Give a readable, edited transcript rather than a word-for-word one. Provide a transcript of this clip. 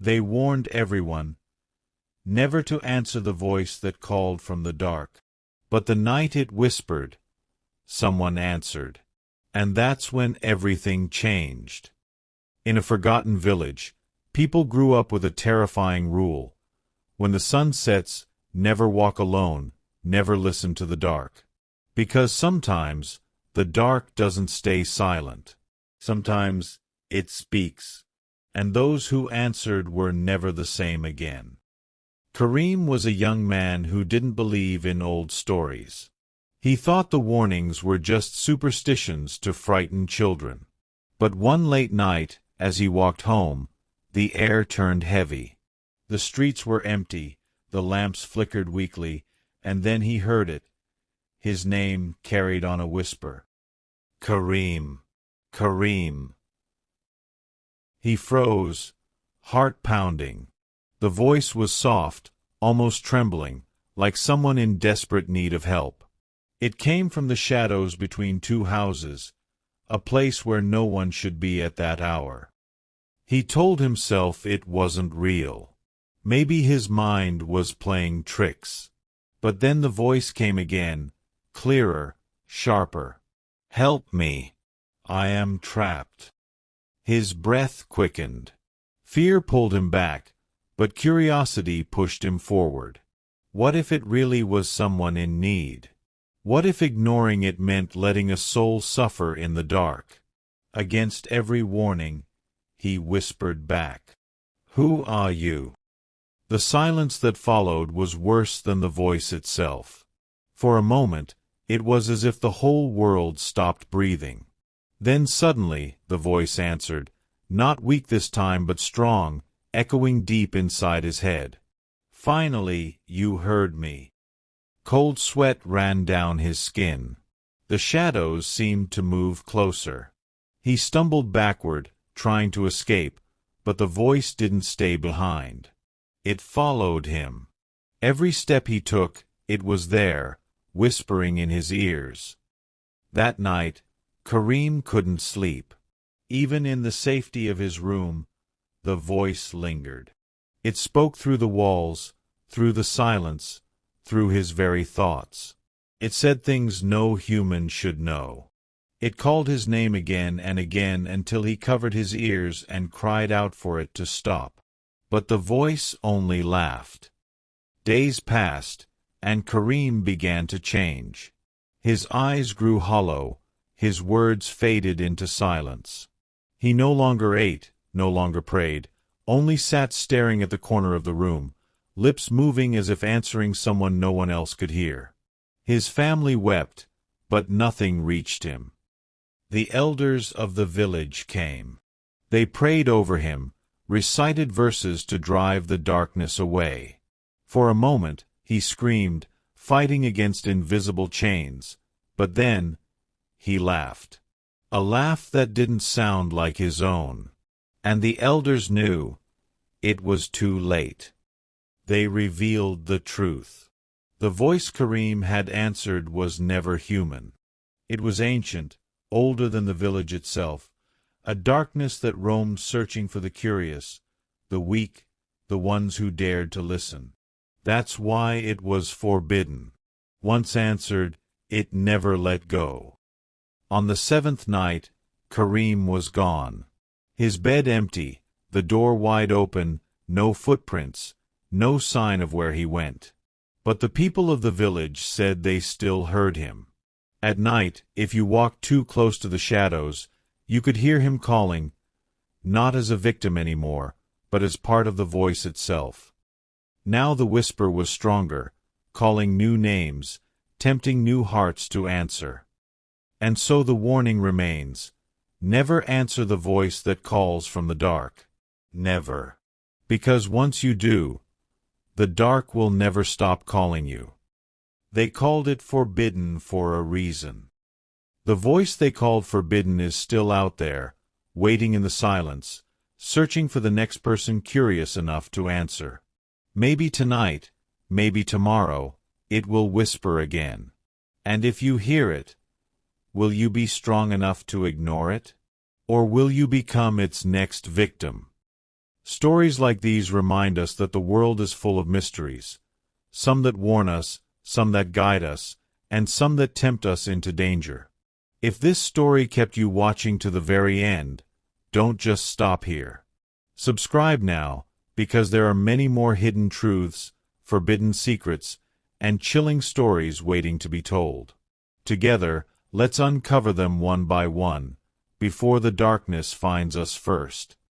They warned everyone never to answer the voice that called from the dark. But the night it whispered, someone answered. And that's when everything changed. In a forgotten village, people grew up with a terrifying rule. When the sun sets, never walk alone, never listen to the dark. Because sometimes the dark doesn't stay silent. Sometimes it speaks. And those who answered were never the same again. Karim was a young man who didn't believe in old stories. He thought the warnings were just superstitions to frighten children. But one late night, as he walked home, the air turned heavy. The streets were empty, the lamps flickered weakly, and then he heard it. His name carried on a whisper. Karim, Karim. He froze, heart pounding. The voice was soft, almost trembling, like someone in desperate need of help. It came from the shadows between two houses, a place where no one should be at that hour. He told himself it wasn't real. Maybe his mind was playing tricks. But then the voice came again, clearer, sharper. Help me. I am trapped. His breath quickened. Fear pulled him back, but curiosity pushed him forward. What if it really was someone in need? What if ignoring it meant letting a soul suffer in the dark? Against every warning, he whispered back, "Who are you?" The silence that followed was worse than the voice itself. For a moment, it was as if the whole world stopped breathing. Then suddenly, the voice answered, not weak this time but strong, echoing deep inside his head. "Finally, you heard me." Cold sweat ran down his skin. The shadows seemed to move closer. He stumbled backward, trying to escape, but the voice didn't stay behind. It followed him. Every step he took, it was there, whispering in his ears. That night, Karim couldn't sleep. Even in the safety of his room, the voice lingered. It spoke through the walls, through the silence, through his very thoughts. It said things no human should know. It called his name again and again until he covered his ears and cried out for it to stop. But the voice only laughed. Days passed, and Karim began to change. His eyes grew hollow, his words faded into silence. He no longer ate, no longer prayed, only sat staring at the corner of the room, lips moving as if answering someone no one else could hear. His family wept, but nothing reached him. The elders of the village came. They prayed over him, recited verses to drive the darkness away. For a moment, he screamed, fighting against invisible chains, but then he laughed. A laugh that didn't sound like his own. And the elders knew it was too late. They revealed the truth. The voice Karim had answered was never human. It was ancient, older than the village itself, a darkness that roamed searching for the curious, the weak, the ones who dared to listen. That's why it was forbidden. Once answered, it never let go. On the seventh night, Karim was gone. His bed empty, the door wide open, no footprints, no sign of where he went. But the people of the village said they still heard him. At night, if you walked too close to the shadows, you could hear him calling, not as a victim anymore, but as part of the voice itself. Now the whisper was stronger, calling new names, tempting new hearts to answer. And so the warning remains. Never answer the voice that calls from the dark. Never. Because once you do, the dark will never stop calling you. They called it forbidden for a reason. The voice they called forbidden is still out there, waiting in the silence, searching for the next person curious enough to answer. Maybe tonight, maybe tomorrow, it will whisper again. And if you hear it, will you be strong enough to ignore it? Or will you become its next victim? Stories like these remind us that the world is full of mysteries, some that warn us, some that guide us, and some that tempt us into danger. If this story kept you watching to the very end, don't just stop here. Subscribe now, because there are many more hidden truths, forbidden secrets, and chilling stories waiting to be told. Together, let's uncover them one by one, before the darkness finds us first.